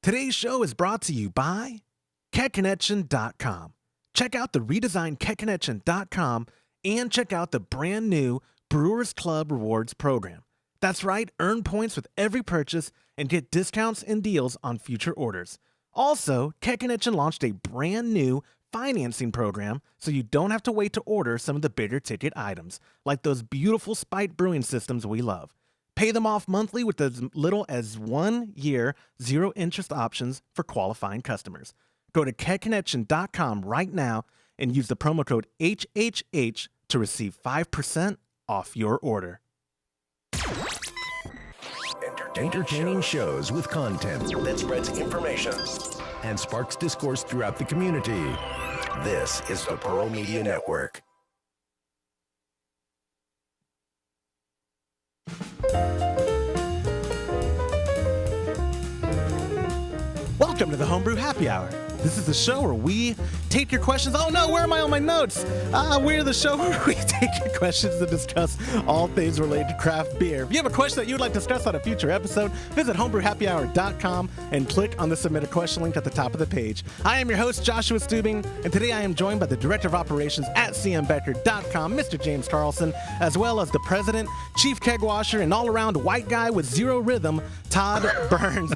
Today's show is brought to you by KetConnection.com. Check out the redesigned KetConnection.com and check out the brand new Brewers Club Rewards program. That's right, earn points with every purchase and get discounts and deals on future orders. Also, KetConnection launched a brand new financing program so you don't have to wait to order some of the bigger ticket items, like those beautiful Spike brewing systems we love. Pay them off monthly with as little as 1 year, zero interest options for qualifying customers. Go to KetConnection.com right now and use the promo code HHH to receive 5% off your order. Entertaining shows with content that spreads information and sparks discourse throughout the community. This is the Pearl Media Network. Welcome to the Homebrew Happy Hour. This is the show where we take your questions. Oh no, where am I on my notes? We're the show where we take your questions to discuss all things related to craft beer. If you have a question that you would like to discuss on a future episode, visit homebrewhappyhour.com and click on the Submit a Question link at the top of the page. I am your host, Joshua Stubing, and today I am joined by the Director of Operations at cmbecker.com, Mr. James Carlson, as well as the President, Chief Keg Washer, and all-around white guy with zero rhythm, Todd Burns.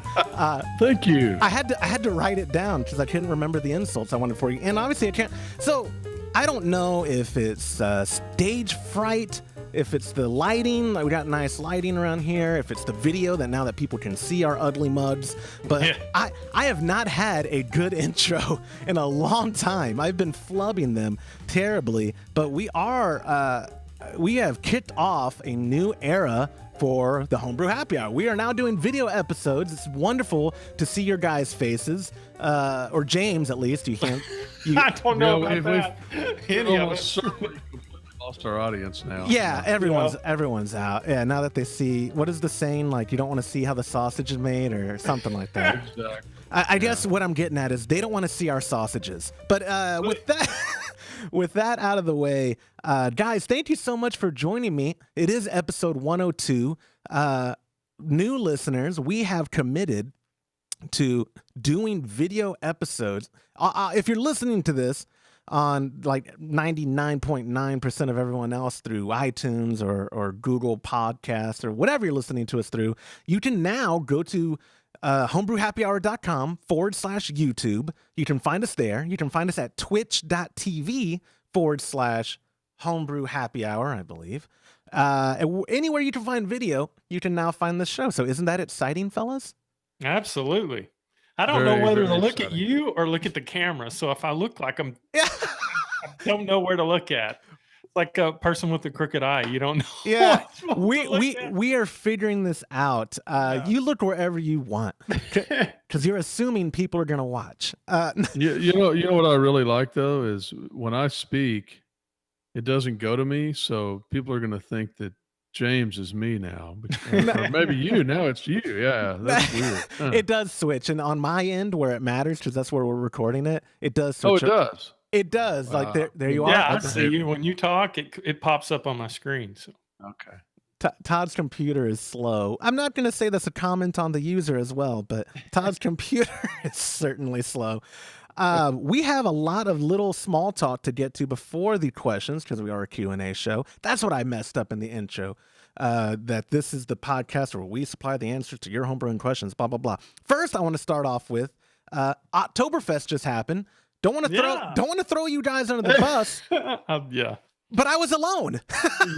Thank you. I had to write it down because I couldn't remember the insults I wanted for you. And obviously I can't. So I don't know if it's stage fright, if it's the lighting. Like we got nice lighting around here. If it's the video that now that people can see our ugly mugs. But yeah. I have not had a good intro in a long time. I've been flubbing them terribly. But we have kicked off a new era for the Homebrew Happy Hour. We are now doing video episodes. It's wonderful to see your guys' faces, or James at least. You can't. I don't know about that. We've almost certainly lost our audience now. Yeah, everyone's out. Yeah, now that they see, what is the saying? Like, you don't want to see how the sausage is made, or something like that. Exactly. I guess what I'm getting at is they don't want to see our sausages. But with that. With that out of the way, guys, thank you so much for joining me. It is episode 102. New listeners, we have committed to doing video episodes. If you're listening to this on like 99.9% of everyone else through iTunes or Google Podcasts or whatever you're listening to us through, you can now go to homebrewhappyhour.com/YouTube. You can find us there. You can find us at twitch.tv/homebrewhappyhour, I believe. Anywhere you can find video, you can now find this show. So isn't that exciting, fellas? Absolutely. I don't know whether to look at you or look at the camera. So if I look like I'm, I don't know where to look at. Like a person with a crooked eye, you don't know. Yeah, we are figuring this out. You look wherever you want, because you're assuming people are gonna watch. You know what I really like though is when I speak, it doesn't go to me, so people are gonna think that James is me now, or maybe you. Now it's you. Yeah, that's weird. It does switch, and on my end where it matters, because that's where we're recording it, it does switch. Oh, it does. It does. Like there you are. Yeah, I see you when you talk. It pops up on my screen. So okay. Todd's computer is slow. I'm not going to say that's a comment on the user as well, but Todd's computer is certainly slow. We have a lot of little small talk to get to before the questions because we are a Q&A show. That's what I messed up in the intro. That this is the podcast where we supply the answers to your homebrewing questions. Blah blah blah. First, I want to start off with Oktoberfest just happened. Don't want to throw you guys under the bus. Yeah. But I was alone.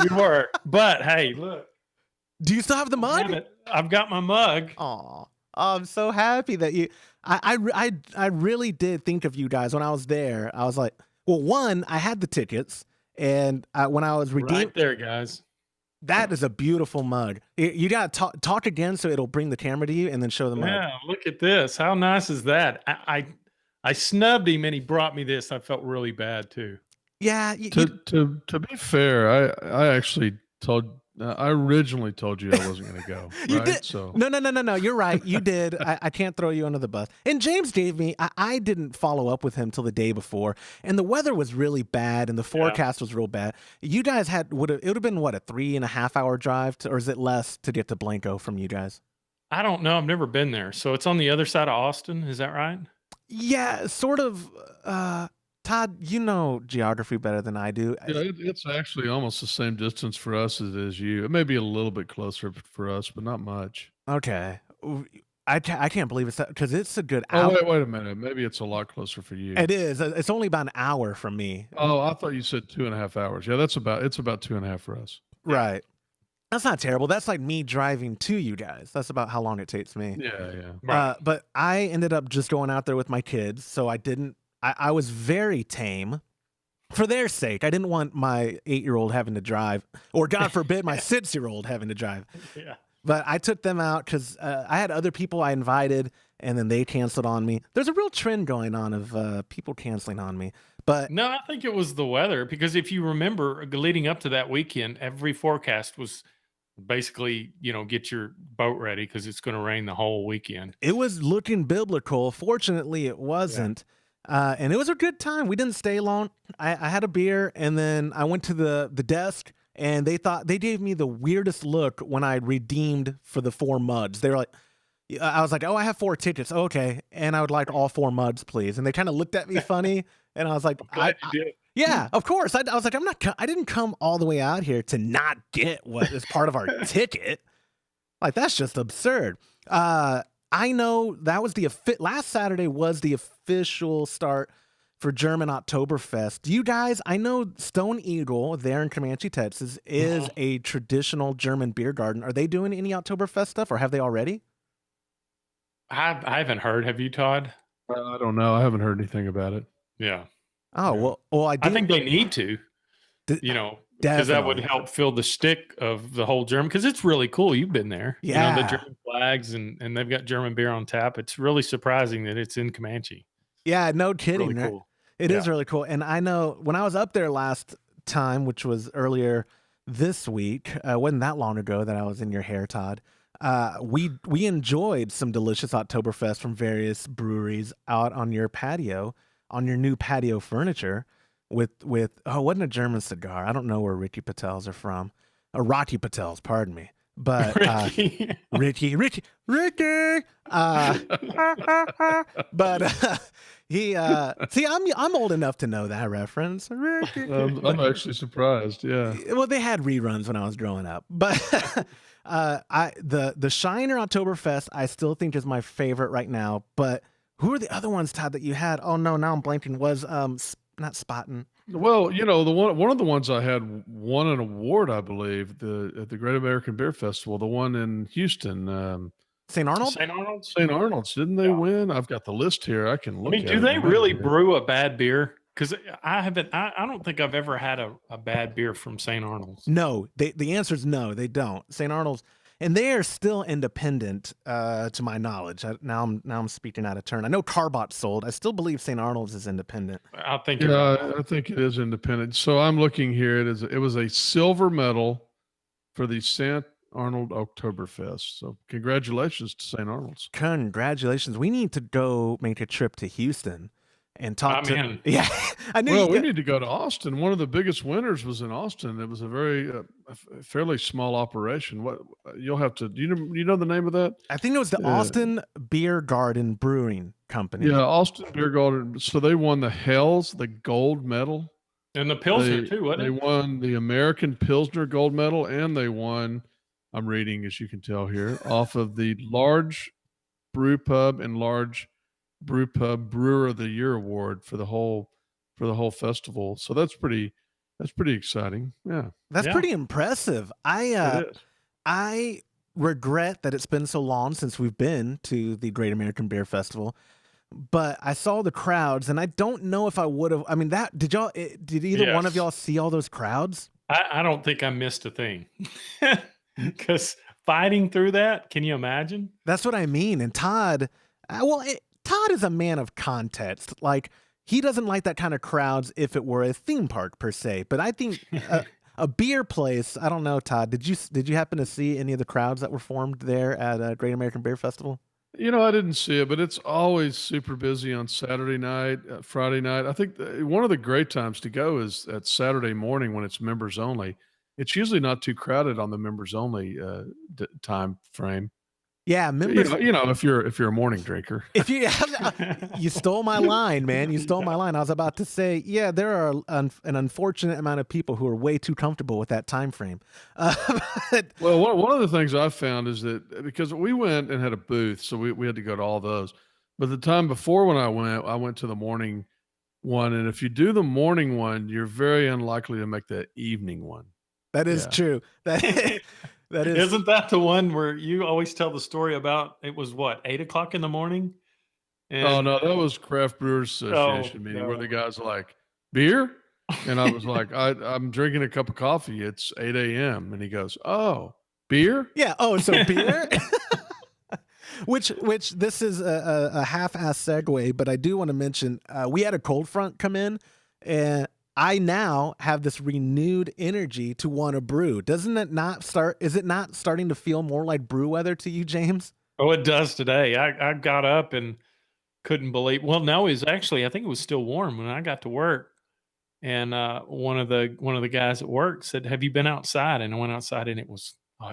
You were. But hey, look. Do you still have the mug? I've got my mug. Aw. I'm so happy that you I really did think of you guys when I was there. I was like, well, one, I had the tickets, and when I was redeeming right there, guys. That is a beautiful mug. You got to talk again so it'll bring the camera to you and then show the mug. Yeah, look at this. How nice is that? I snubbed him and he brought me this. I felt really bad too. Yeah. To be fair, I actually I originally told you I wasn't going to go. You right? did. So No. You're right. You did. I can't throw you under the bus. And James gave me. I didn't follow up with him till the day before, and the weather was really bad, and the forecast was real bad. You guys it would have been what, a 3.5 hour drive, or is it less to get to Blanco from you guys? I don't know. I've never been there. So it's on the other side of Austin. Is that right? Yeah, sort of. Todd, you know geography better than I do. Yeah, it's actually almost the same distance for us as it is you. It may be a little bit closer for us, but not much. Okay. I can't believe it's because it's a good Oh, hour. wait a minute. Maybe it's a lot closer for you. It is. It's only about an hour from me. Oh, I thought you said 2.5 hours. Yeah, it's about 2.5 for us. Right. That's not terrible. That's like me driving to you guys. That's about how long it takes me. Yeah. Right. But I ended up just going out there with my kids, so I was very tame. For their sake, I didn't want my 8-year-old having to drive, or God forbid, my 6-year-old having to drive. Yeah. But I took them out because I had other people I invited, and then they canceled on me. There's a real trend going on of people canceling on me. But No, I think it was the weather because if you remember leading up to that weekend, every forecast was basically, get your boat ready because it's going to rain the whole weekend. it was looking biblical. Fortunately, it wasn't. And it was a good time. We didn't stay long. I had a beer, and then I went to the desk, and they gave me the weirdest look when I redeemed for the 4 muds. They were like, I was like, oh, I have 4 tickets. Okay. And I would like all 4 muds, please. And they kind of looked at me funny. And I was like, Glad you did. yeah, of course. I was like, I didn't come all the way out here to not get what is part of our ticket. Like, that's just absurd. I know that was last Saturday was the official start for German Oktoberfest. You guys, I know Stone Eagle there in Comanche, Texas is a traditional German beer garden. Are they doing any Oktoberfest stuff, or have they already? I haven't heard. Have you, Todd? I don't know. I haven't heard anything about it. Yeah. Oh, Yeah. well, I think they need to, D- because that would definitely. help fill the stick of the whole German. Because it's really cool. You've been there. The Yeah. German flags and they've got German beer on tap. It's really surprising that it's in Comanche. Yeah, no kidding. Really Right? cool. It is Yeah. really cool. And I know when I was up there last time, which was earlier this week, wasn't that long ago that I was in your hair, Todd. We enjoyed some delicious Oktoberfest from various breweries out on your patio, on your new patio furniture with it wasn't a German cigar. I don't know where Ricky Patels are from. Rocky Patels, pardon me. But Ricky. Ricky. But he see, I'm old enough to know that reference. Ricky. I'm actually surprised. Yeah. Well, they had reruns when I was growing up, but the Shiner Oktoberfest I still think is my favorite right now. But who are the other ones, Todd, that you had? Oh no, now I'm blanking. Was not Spaten. Well, the one of the ones I had won an award, I believe, at the Great American Beer Festival, the one in Houston, St. Arnold? St. Arnold's. St. Arnold's. Didn't they Yeah. win? I've got the list here. I can I look mean, at do it. they It might really be there. brew a bad beer? Because I haven't. I don't think I've ever had a bad beer from St. Arnold's. No, the answer is no, they don't. St. Arnold's, and they are still independent, to my knowledge. Now I'm speaking out of turn. I know Carbot sold. I still believe St. Arnold's is independent. I think. you're right. Yeah, I think it is independent. So I'm looking here. It was a silver medal for the St. Arnold Oktoberfest. So congratulations to St. Arnold's. Congratulations. We need to go make a trip to Houston and talk I'm to. in. Yeah, I knew. Well, we you, need to go to Austin. One of the biggest winners was in Austin. It was a very fairly small operation. What you'll have to you know the name of that? I think it was the Austin Beer Garden Brewing Company. Yeah, Austin Beer Garden. So they won the Hells, the gold medal. And the Pilsner They, too, wasn't they it? won the American Pilsner gold medal, and they won, I'm reading as you can tell here, off of the large brew pub and large brew pub brewer of the year award for the whole festival. So that's pretty exciting. Yeah. That's Yeah. pretty impressive. It is. I regret that it's been so long since we've been to the Great American Beer Festival, but I saw the crowds, and I don't know if I would have. I mean, did either one of Yes. y'all see all those crowds? I don't think I missed a thing. Because fighting through that, can you imagine? That's what I mean. And Todd, Todd is a man of context. Like, he doesn't like that kind of crowds if it were a theme park per se. But I think a beer place. I don't know, Todd. Did you happen to see any of the crowds that were formed there at Great American Beer Festival? I didn't see it, but it's always super busy on Saturday night, Friday night. I think one of the great times to go is at Saturday morning when it's members only. It's usually not too crowded on the members only time frame. Yeah, members. If you're a morning drinker. If you stole my line, man. You stole my line. I was about to say, yeah, there are an unfortunate amount of people who are way too comfortable with that time frame. Well, one of the things I found is that because we went and had a booth, so we had to go to all those. But the time before when I went to the morning one, and if you do the morning one, you're very unlikely to make that evening one. That is true. That is. Isn't that the one where you always tell the story about? It was what, 8:00 in the morning? Oh no, that was Craft Brewers Association meeting where the guy's like, beer? And I was like, I'm drinking a cup of coffee. It's 8 a.m. And he goes, oh, beer? Yeah. Oh, so beer? Which this is a half-ass segue, but I do want to mention we had a cold front come in, and I now have this renewed energy to want to brew. Doesn't it not start? Is it not starting to feel more like brew weather to you, James? Oh, it does today. I got up and couldn't believe. Well, no, it was actually, I think it was still warm when I got to work. And one of the guys at work said, "Have you been outside?" And I went outside, and it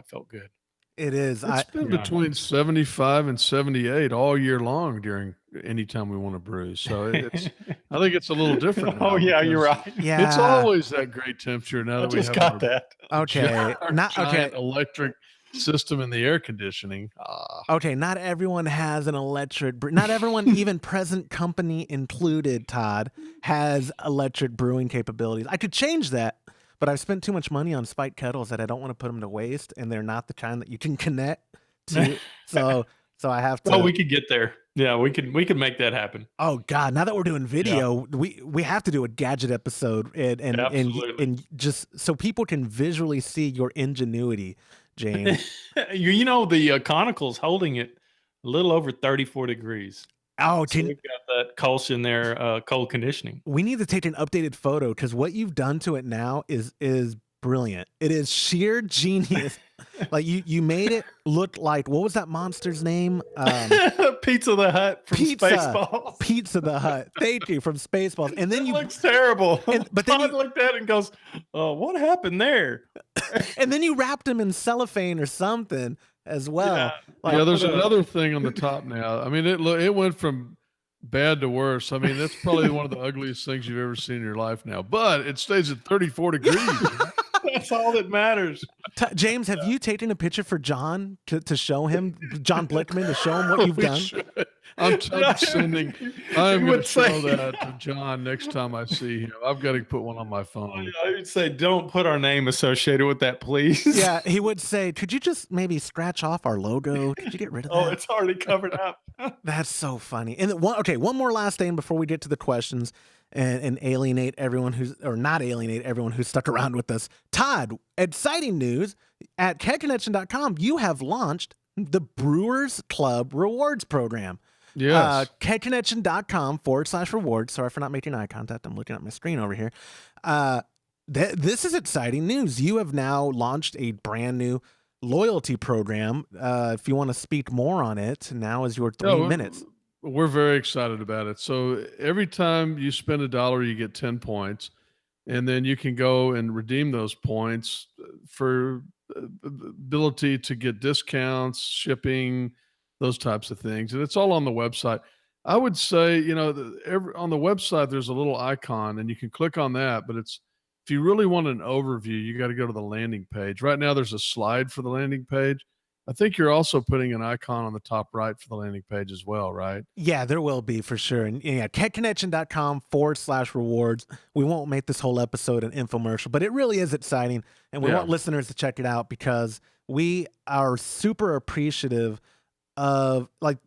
felt good. It is. It's been between 75 and 78 all year long during any time we want to brew. So I think it's a little different. Oh yeah, you're right. Yeah, it's always that great temperature now that we just got that. Okay, not okay. Electric system in the air conditioning. Okay, not everyone has an electric. Not everyone, even present company included, Todd, has electric brewing capabilities. I could change that. But I've spent too much money on spiked kettles that I don't want to put them to waste, and they're not the kind that you can connect to. So I have to. Oh, we could get there. Yeah, we could make that happen. Oh God! Now that we're doing video, we have to do a gadget episode and just so people can visually see your ingenuity, James. You know the conical's holding it a little over 34 degrees. Oh, so we've got that Kolsch in there, cold conditioning. We need to take an updated photo because what you've done to it now is brilliant. It is sheer genius. Like you made it look like, what was that monster's name? Pizza the Hut from Spaceballs. Pizza the Hut. Thank you, from Spaceballs. And then it looks terrible. But then Todd looked at it and goes, "Oh, what happened there?" And then you wrapped him in cellophane or something as well. Yeah, there's another thing on the top now. I mean, it went from bad to worse. I mean, that's probably one of the ugliest things you've ever seen in your life now. But it stays at 34 degrees. That's all that matters. James, have you taken a picture for John to show him, John Blickman, to show him what you've done? I'm sending. I'm going to show that to John next time I see him. I've got to put one on my phone. I would say, don't put our name associated with that, please. Yeah, he would say, could you just maybe scratch off our logo? Could you get rid of that? Oh, it's already covered up. That's so funny. And one more last thing before we get to the questions and alienate everyone not alienate everyone who's stuck around with us. Todd, exciting news. At KegConnection.com, you have launched the Brewers Club Rewards Program. Yes. KegConnection.com/rewards. Sorry for not making eye contact. I'm looking at my screen over here. This is exciting news. You have now launched a brand new loyalty program. If you want to speak more on it, now is your 3 minutes. We're very excited about it. So every time you spend $1, you get 10 points, and then you can go and redeem those points for the ability to get discounts, shipping, those types of things. And it's all on the website. I would say, on the website, there's a little icon and you can click on that, but if you really want an overview, you got to go to the landing page. Right now there's a slide for the landing page. I think you're also putting an icon on the top right for the landing page as well, right? Yeah, there will be for sure. And yeah, KegConnection.com/rewards. We won't make this whole episode an infomercial, but it really is exciting. And we want listeners to check it out because we are super appreciative of, like,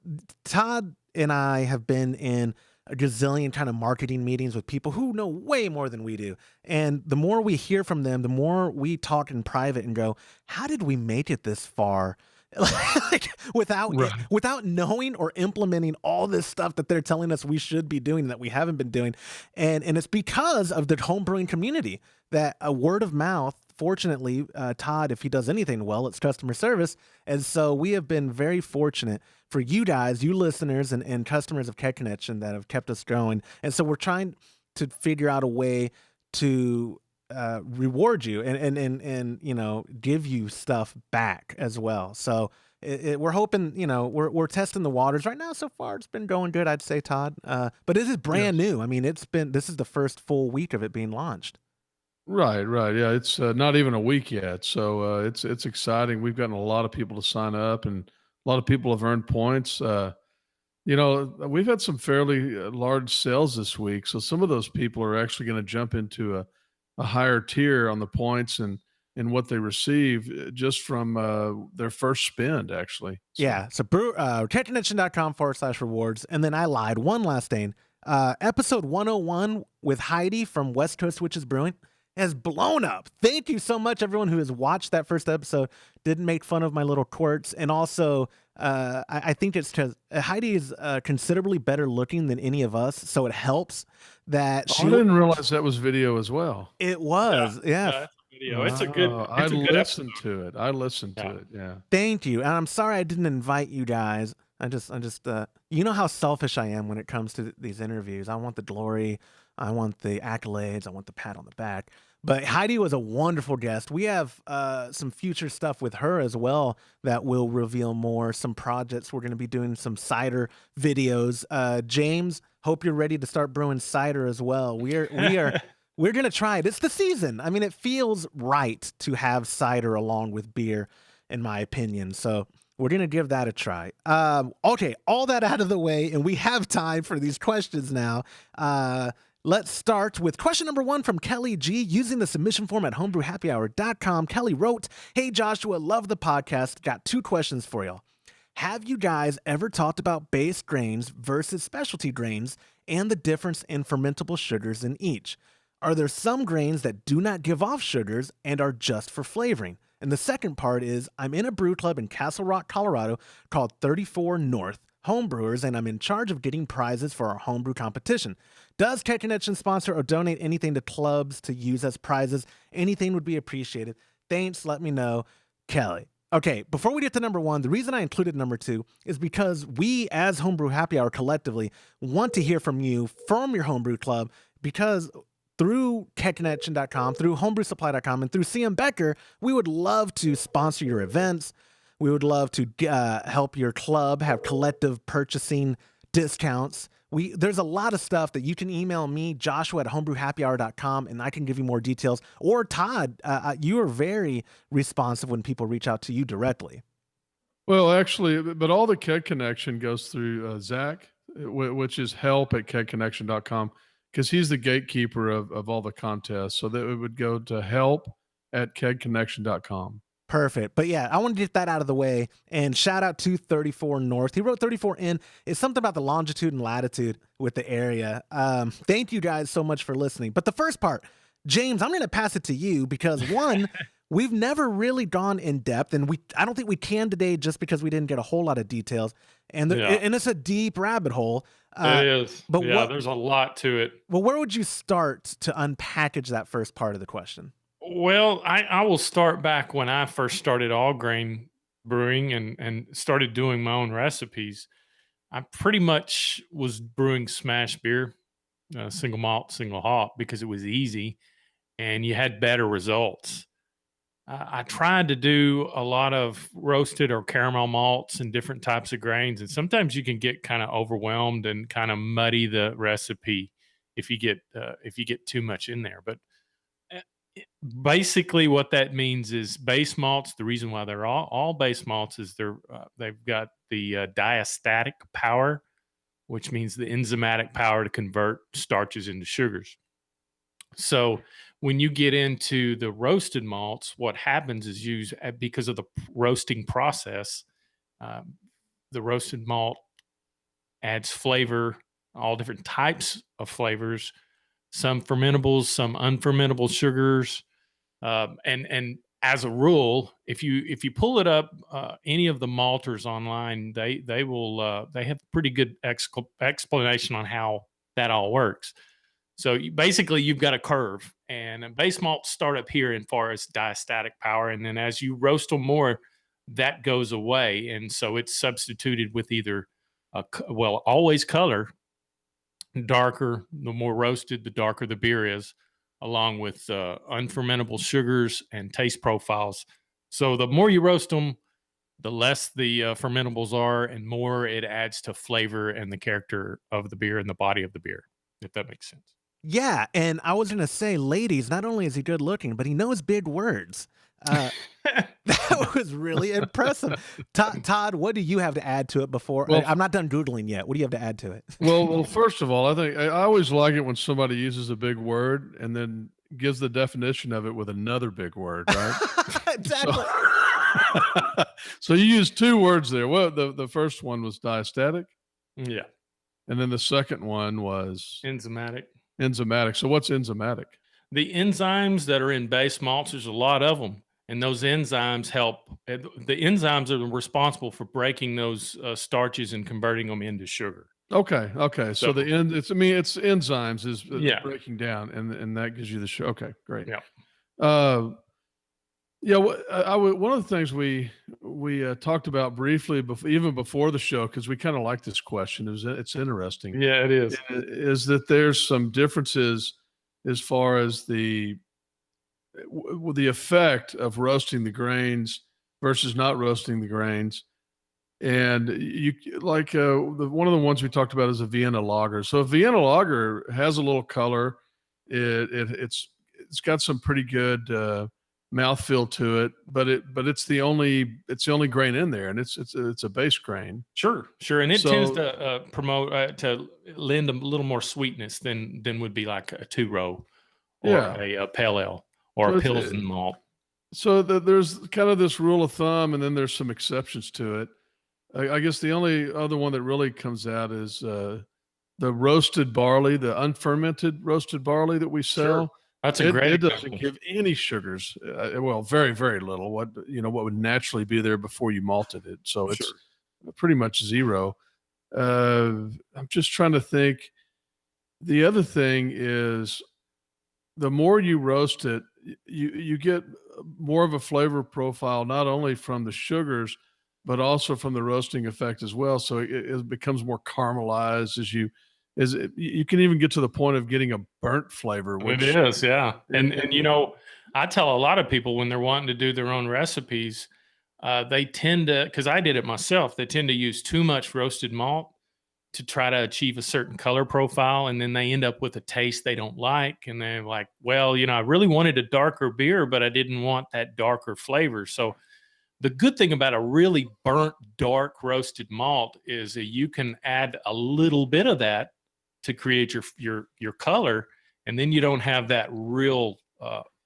Todd and I have been in a gazillion kind of marketing meetings with people who know way more than we do. And the more we hear from them, the more we talk in private and go, how did we make it this far? Like, without knowing or implementing all this stuff that they're telling us we should be doing that we haven't been doing. And it's because of the homebrewing community that a word of mouth, fortunately, Todd, if he does anything well, it's customer service. And so we have been very fortunate for you guys, you listeners and customers of Keg Connection that have kept us going. And so we're trying to figure out a way to reward you and give you stuff back as well. So we're hoping, we're testing the waters right now. So far, it's been going good, I'd say, Todd. But this is brand Yes. new. I mean, this is the first full week of it being launched. Right, right. Yeah, it's not even a week yet, so it's exciting. We've gotten a lot of people to sign up, and a lot of people have earned points. We've had some fairly large sales this week, so some of those people are actually going to jump into a higher tier on the points and what they receive just from their first spend, actually. So Yeah. So catconnection.com/rewards. And then I lied. One last thing. Episode 101 with Heidi from West Coast Witches Brewing has blown up. Thank you so much, everyone who has watched that first episode. Didn't make fun of my little quirks. And also, I think it's because Heidi is considerably better looking than any of us. So it helps that I didn't realize that was video as well. It was. Yeah. That's a video. It's a good. I It's a good listened episode. to it. I listened to it. Yeah. Thank you. And I'm sorry I didn't invite you guys. You know how selfish I am when it comes to these interviews. I want the glory. I want the accolades. I want the pat on the back. But Heidi was a wonderful guest. We have some future stuff with her as well that will reveal more. Some projects. We're going to be doing some cider videos. James, hope you're ready to start brewing cider as well. We're going to try it. It's the season. I mean, it feels right to have cider along with beer, in my opinion. So we're going to give that a try. Okay, all that out of the way, and we have time for these questions now. Let's start with question number 1 from Kelly G. Using the submission form at homebrewhappyhour.com, Kelly wrote, "Hey Joshua, love the podcast. Got 2 questions for y'all. Have you guys ever talked about base grains versus specialty grains and the difference in fermentable sugars in each? Are there some grains that do not give off sugars and are just for flavoring?" And the second part is, I'm in a brew club in Castle Rock, Colorado called 34 North Homebrewers, and I'm in charge of getting prizes for our homebrew competition. Does Cat Connection sponsor or donate anything to clubs to use as prizes? Anything would be appreciated. Thanks, let me know. Kelly. Okay, before we get to number 1, the reason I included number 2 is because we, as Homebrew Happy Hour collectively, want to hear from you, from your homebrew club, because through catconnection.com, through homebrewsupply.com, and through CM Becker, we would love to sponsor your events. We would love to help your club have collective purchasing discounts. There's a lot of stuff that you can email me, Joshua at homebrewhappyhour.com, and I can give you more details. Or Todd, you are very responsive when people reach out to you directly. Well, actually, but all the Keg Connection goes through Zach, which is help at kegconnection.com, because he's the gatekeeper of all the contests. So that it would go to help at kegconnection.com. Perfect. But yeah, I want to get that out of the way. And shout out to 34 North. He wrote 34N. It's something about the longitude and latitude with the area. Thank you guys so much for listening. But the first part, James, I'm going to pass it to you because one, we've never really gone in depth, and I don't think we can today just because we didn't get a whole lot of details. And and it's a deep rabbit hole. It is. But there's a lot to it. Well, where would you start to unpackage that first part of the question? Well, I will start back when I first started all grain brewing and started doing my own recipes. I pretty much was brewing smash beer, single malt, single hop, because it was easy and you had better results. I tried to do a lot of roasted or caramel malts and different types of grains, and sometimes you can get kind of overwhelmed and kind of muddy the recipe if you get too much in there. But basically what that means is base malts. The reason why they're all base malts is they've got the diastatic power, which means the enzymatic power to convert starches into sugars. So when you get into the roasted malts, what happens is because of the roasting process, the roasted malt adds flavor, all different types of flavors, some fermentables, some unfermentable sugars, and as a rule, if you pull it up, any of the malters online, they have pretty good explanation on how that all works. So basically, you've got a curve, and base malts start up here in far as diastatic power, and then as you roast them more, that goes away, and so it's substituted with either always color. Darker, the more roasted, the darker the beer is, along with unfermentable sugars and taste profiles. So the more you roast them, the less the fermentables are, and more it adds to flavor and the character of the beer and the body of the beer, if that makes sense. Yeah, and I was gonna say, ladies, not only is he good looking, but he knows big words. That was really impressive. Todd, what do you have to add to it before? Well, I'm not done Googling yet. What do you have to add to it? well, first of all, I think I always like it when somebody uses a big word and then gives the definition of it with another big word, right? Exactly. So you used two words there. Well, the first one was diastatic, Yeah. and then the second one was Enzymatic. enzymatic. So what's enzymatic? The enzymes that are in base malts, there's a lot of them. And those enzymes help. The enzymes are responsible for breaking those starches and converting them into sugar. Okay. So the end. It's enzymes is Yeah. breaking down, and that gives you the sugar. Okay, great. Yeah. Yeah. One of the things we talked about briefly even before the show, because we kind of like this question. It's interesting. Yeah, it is. Is that there's some differences as far as the effect of roasting the grains versus not roasting the grains. And you like one of the ones we talked about is a Vienna lager. So a Vienna lager has a little color. It's got some pretty good mouthfeel to it, but it's the only grain in there, and it's a base grain. Sure, and it tends to promote to lend a little more sweetness than would be like a 2-row or a pale ale or a Pilsen malt. So there's kind of this rule of thumb, and then there's some exceptions to it. I guess the only other one that really comes out is the roasted barley, the unfermented roasted barley that we sell. Sure. That's a great It example. doesn't give any sugars. Well, very, very little. What would naturally be there before you malted it. So it's pretty much zero. I'm just trying to think. The other thing is, the more you roast it, you get more of a flavor profile, not only from the sugars, but also from the roasting effect as well. So it becomes more caramelized you can even get to the point of getting a burnt flavor. It is, yeah. And I tell a lot of people when they're wanting to do their own recipes, they tend to, because I did it myself, they tend to use too much roasted malt to try to achieve a certain color profile, and then they end up with a taste they don't like, and they're like, well, I really wanted a darker beer, but I didn't want that darker flavor. So the good thing about a really burnt, dark roasted malt is that you can add a little bit of that to create your color, and then you don't have that real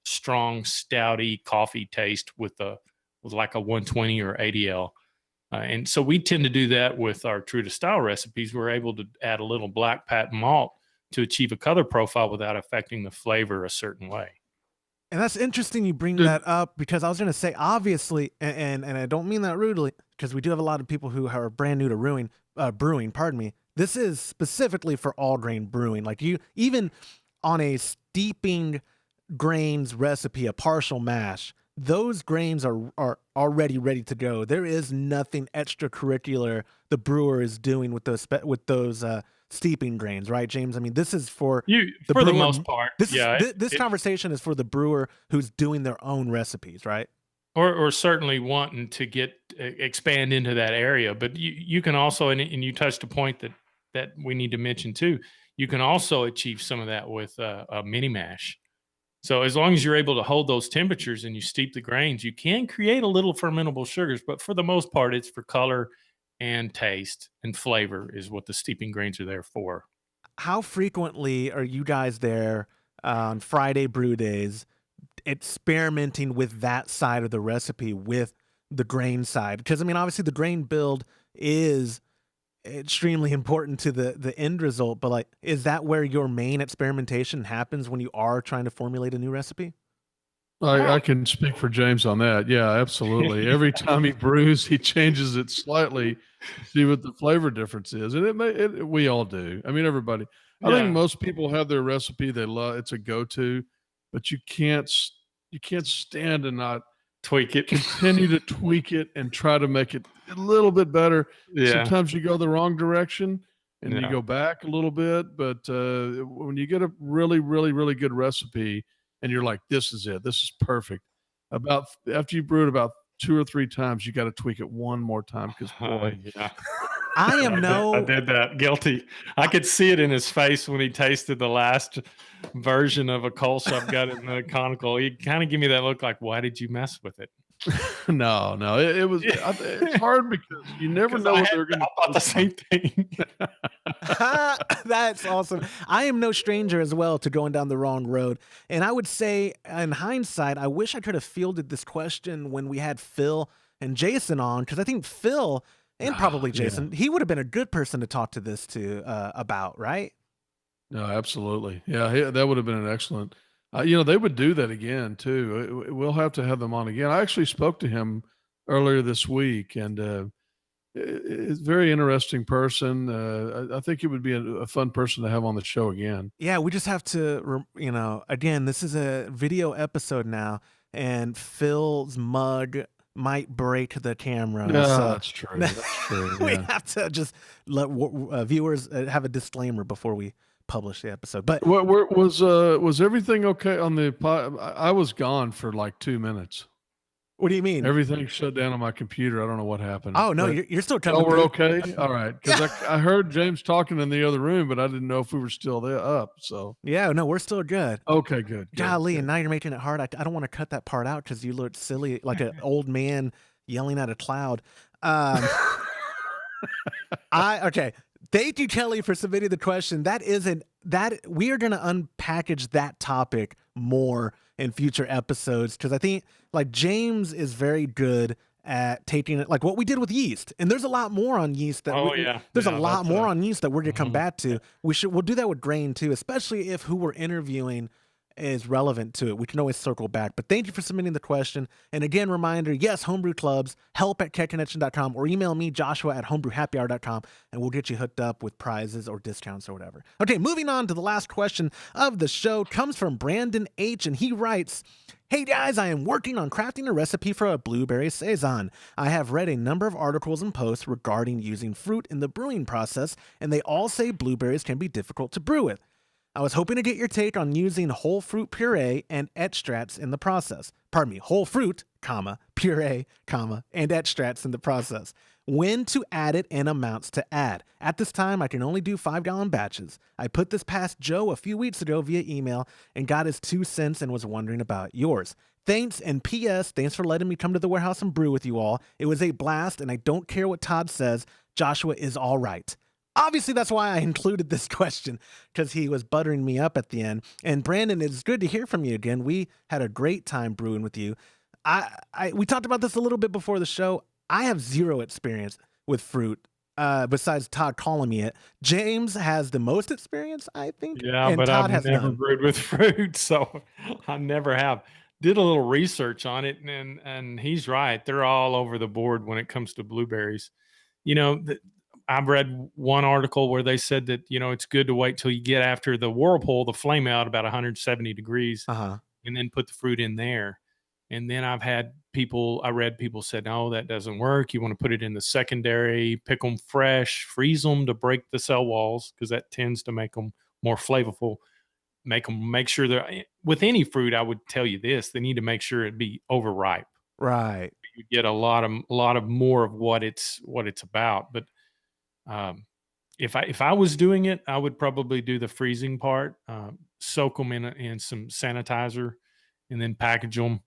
strong, stouty coffee taste with like a 120 or 80L. And so we tend to do that with our true to style recipes. We're able to add a little black patent malt to achieve a color profile without affecting the flavor a certain way. And that's interesting you bring that up, because I was going to say, obviously, and I don't mean that rudely, because we do have a lot of people who are brand new to brewing, pardon me. This is specifically for all grain brewing. Like even on a steeping grains recipe, a partial mash, those grains are already ready to go. There is nothing extracurricular the brewer is doing with those steeping grains, right, James? I mean, this is for the most part. This conversation is for the brewer who's doing their own recipes, right? Or certainly wanting to expand into that area. But you can also, and you touched a point that we need to mention too, you can also achieve some of that with a mini mash. So as long as you're able to hold those temperatures and you steep the grains, you can create a little fermentable sugars, but for the most part, it's for color and taste and flavor is what the steeping grains are there for. How frequently are you guys there on Friday brew days experimenting with that side of the recipe, with the grain side? Because, I mean, obviously the grain build is extremely important to the end result, but like, is that where your main experimentation happens when you are trying to formulate a new recipe? I can speak for James on that. Yeah, absolutely. Every time he brews, he changes it slightly to see what the flavor difference is. And we all do. I mean, everybody. I think most people have their recipe they love. It's a go-to, but you can't stand to not tweak it, continue to tweak it and try to make it a little bit better. Yeah. Sometimes you go the wrong direction and you go back a little bit, but when you get a really, really, really good recipe and you're like, this is it, this is perfect. After you brew it about 2 or 3 times, you got to tweak it one more time because boy, Yeah. I am I did that. Guilty. I could see it in his face when he tasted the last version of a Kolsch I've got in the conical. He kind of gave me that look like, why did you mess with it? no, it was. It's hard because you never 'Cause know I what they're going to. thought the same thing. That's awesome. I am no stranger as well to going down the wrong road. And I would say, in hindsight, I wish I could have fielded this question when we had Phil and Jason on, because I think Phil and probably Jason, he would have been a good person to talk to this to about, right? No, absolutely. Yeah, that would have been an excellent. They would do that again too. We'll have to have them on again. I actually spoke to him earlier this week, and it's a very interesting person. I think it would be a fun person to have on the show again. Yeah, we just have to, again, this is a video episode now, and Phil's mug might break the camera. Yeah, so that's true. That's true. we Yeah. have to just let viewers have a disclaimer before we publish the episode. But Was everything okay on the pod? I was gone for like 2 minutes. what do you mean? Everything shut down on my computer. I don't know what happened. Oh no, but you're still coming. we're through. okay. All right, because I heard James talking in the other room, but I didn't know if we were still there up. So Yeah, no, we're still good. okay, good. Golly, good. and now you're making it hard. I don't want to cut that part out because you look silly, like an old man yelling at a cloud. Okay. Thank you, Kelly, for submitting the question. That we are going to unpackage that topic more in future episodes, because I think like James is very good at taking it, like what we did with yeast, and there's a lot more on yeast that there's a lot more on yeast that we're going to come back to. We'll do that with grain too, especially if who we're interviewing is relevant to it. We can always circle back. But thank you for submitting the question. And again, reminder, yes, homebrew clubs, help@ketconnection.com, or email me, joshua@homebrewhappyhour.com, and we'll get you hooked up with prizes or discounts or whatever. Okay, moving on to the last question of the show, comes from Brandon H., and he writes, "Hey guys, I am working on crafting a recipe for a blueberry saison. I have read a number of articles and posts regarding using fruit in the brewing process, and they all say blueberries can be difficult to brew with. I was hoping to get your take on using whole fruit puree and extracts in the process. Pardon me, whole fruit, puree, and extracts in the process. When to add it and amounts to add. At this time, I can only do 5-gallon batches. I put this past Joe a few weeks ago via email and got his 2 cents and was wondering about yours. Thanks, and P.S. Thanks for letting me come to the warehouse and brew with you all. It was a blast, and I don't care what Todd says. Joshua is all right." Obviously, that's why I included this question, because he was buttering me up at the end. And Brandon, it's good to hear from you again. We had a great time brewing with you. We talked about this a little bit before the show. I have zero experience with fruit, besides Todd calling me it. James has the most experience, I think. Yeah, and but Todd I've has never none. brewed with fruit, so I never have. Did a little research on it, and he's right. They're all over the board when it comes to blueberries. I've read one article where they said that, it's good to wait till you get after the whirlpool, the flame out about 170 degrees, Uh-huh. and then put the fruit in there. And then I read people said, no, that doesn't work. You want to put it in the secondary, pick them fresh, freeze them to break the cell walls, because that tends to make them more flavorful. Make sure they're, with any fruit, I would tell you this, they need to make sure it be overripe. Right. You get a lot of more of what it's about. But if I was doing it, I would probably do the freezing part, soak them in some sanitizer, and then package them,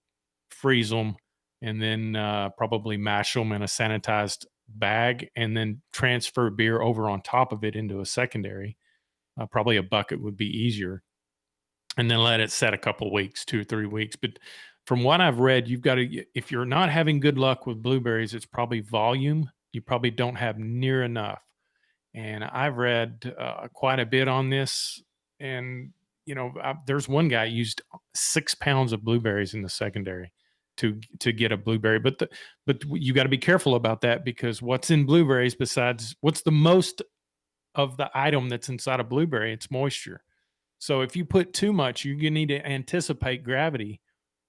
freeze them, and then probably mash them in a sanitized bag, and then transfer beer over on top of it into a secondary. Probably a bucket would be easier, and then let it set a couple of weeks, 2 or 3 weeks. But from what I've read, you've got to, if you're not having good luck with blueberries, it's probably volume. You probably don't have near enough. And I've read quite a bit on this, and there's one guy used 6 pounds of blueberries in the secondary to get a blueberry. But you got to be careful about that, because what's in blueberries, besides what's the most of the item that's inside a blueberry, it's moisture. So if you put too much, you need to anticipate gravity,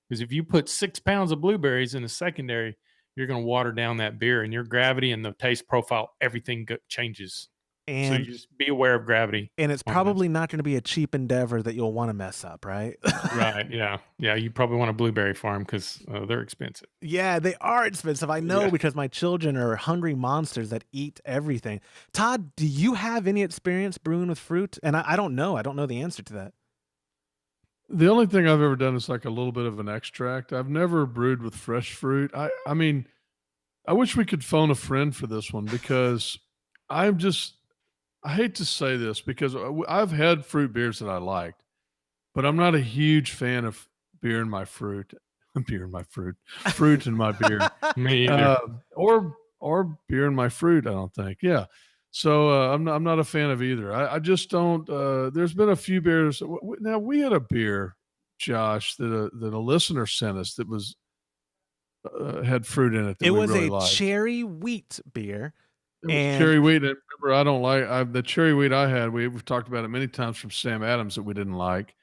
because if you put 6 pounds of blueberries in the secondary, you're going to water down that beer, and your gravity and the taste profile, everything changes. So And you just be aware of gravity. and it's on this. probably not going to be a cheap endeavor that you'll want to mess up, right? Right. Yeah. Yeah. You probably want a blueberry farm because they're expensive. Yeah, they are expensive. I know Yeah. because my children are hungry monsters that eat everything. Todd, do you have any experience brewing with fruit? And I don't know. I don't know the answer to that. The only thing I've ever done is like a little bit of an extract. I've never brewed with fresh fruit. I mean, I wish we could phone a friend for this one because I'm just, I hate to say this because I've had fruit beers that I liked, but I'm not a huge fan of beer in my fruit, beer in my fruit, fruit in my beer, Me either. or beer in my fruit. I don't think. Yeah. So I'm not a fan of either. I just don't. There's been a few beers. Now we had a beer, Josh, that a listener sent us that was had fruit in it. That It we was really a liked. cherry wheat beer. It was and- cherry wheat. And remember, I don't like the cherry wheat I had. We've talked about it many times from Sam Adams that we didn't like,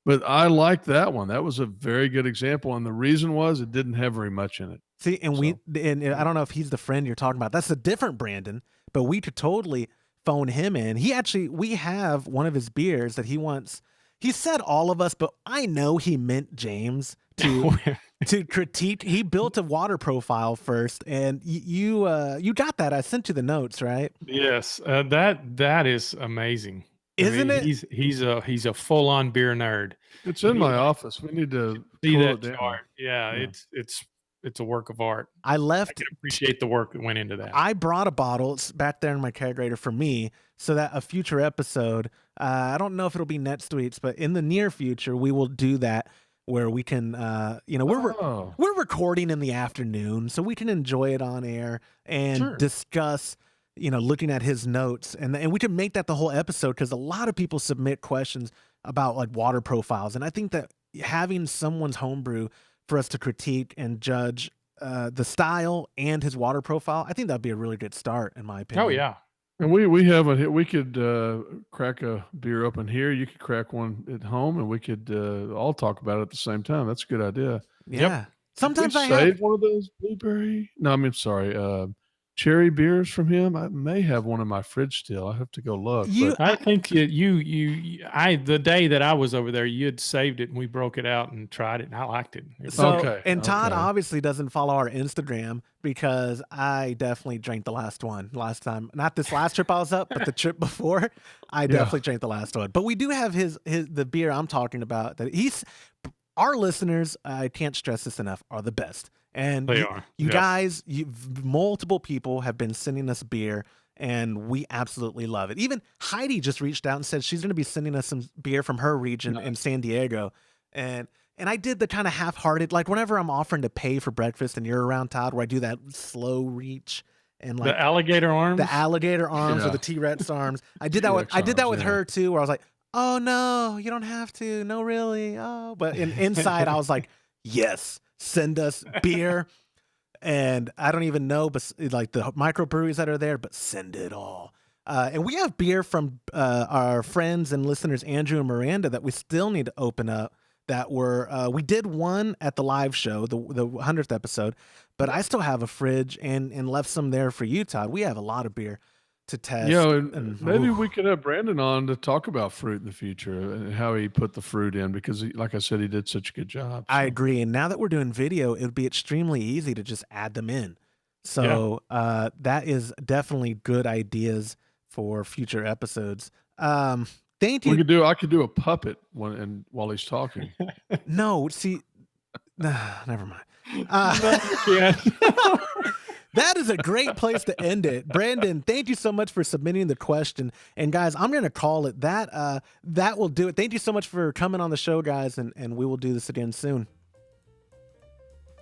but I liked that one. That was a very good example, and the reason was it didn't have very much in it. See, and So- and I don't know if he's the friend you're talking about. That's a different Brandon, but we could totally phone him in. We have one of his beers that he wants. He said all of us, but I know he meant James to critique. He built a water profile first, and you got that. I sent you the notes, right? Yes. That is amazing. Isn't it? He's a full on beer nerd. It's in my office. We need to See cool that it down. chart. Yeah, Yeah. It's a work of art. I I left. can appreciate the work that went into that. I brought a bottle. It's back there in my kegerator for me, so that a future episode, I don't know if it'll be next week's, but in the near future, we will do that where we can, we're recording in the afternoon, so we can enjoy it on air and Sure. discuss, looking at his notes, and we can make that the whole episode because a lot of people submit questions about like water profiles, and I think that having someone's homebrew for us to critique and judge the style and his water profile, I think that'd be a really good start, in my opinion. Oh yeah. And we have we could crack a beer open here. You could crack one at home, and we could all talk about it at the same time. That's a good idea. Yeah. Sometimes we I save have. one of those blueberry. No, I mean sorry, cherry beers from him. I may have one in my fridge still. I have to go look. but I think the day that I was over there, you had saved it and we broke it out and tried it and I liked it. So, Okay, and Todd okay. obviously doesn't follow our Instagram because I definitely drank the last time. Not this last trip I was up, but the trip before, I definitely drank the last one. But we do have the beer I'm talking about that our listeners, I can't stress this enough, are the best. And They you, are. you Yes. guys, multiple people have been sending us beer, and we absolutely love it. Even Heidi just reached out and said she's going to be sending us some beer from her region in San Diego. And I did the kind of half-hearted, like whenever I'm offering to pay for breakfast and you're around, Todd, where I do that slow reach and like The alligator arms. the alligator arms or Yeah. the T-Rex arms. I did that with T-Rex arms, her too, where I was like, "Oh no, you don't have to. No, really. Oh," but inside I was like, "Yes, send us beer." And I don't even know, but like the microbreweries that are there, but send it all. And we have beer from our friends and listeners, Andrew and Miranda, that we still need to open up. That we did one at the live show, the 100th episode, but I still have a fridge and left some there for you, Todd. We have a lot of beer to test. and maybe oof. we could have Brandon on to talk about fruit in the future and how he put the fruit in because, like I said, he did such a good job. I so. agree. And now that we're doing video, it would be extremely easy to just add them in. So that is definitely good ideas for future episodes. Thank you. I could do a puppet while he's talking. No, see, never mind. Yeah. That is a great place to end it. Brandon, thank you so much for submitting the question. And guys, I'm going to call it that. That will do it. Thank you so much for coming on the show, guys, and we will do this again soon.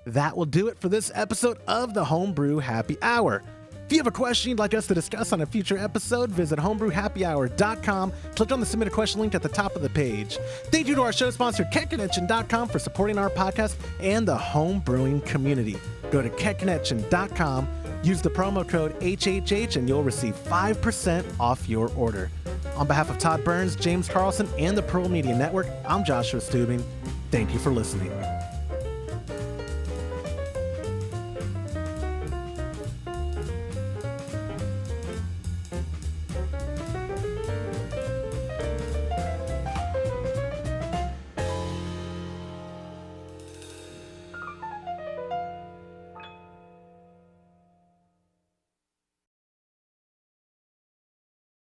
That will do it for this episode of the Homebrew Happy Hour. If you have a question you'd like us to discuss on a future episode, visit homebrewhappyhour.com. Click on the submit a question link at the top of the page. Thank you to our show sponsor, KetConnection.com, for supporting our podcast and the home brewing community. Go to KetConnection.com, use the promo code HHH, and you'll receive 5% off your order. On behalf of Todd Burns, James Carlson, and the Pearl Media Network, I'm Joshua Stubing. Thank you for listening.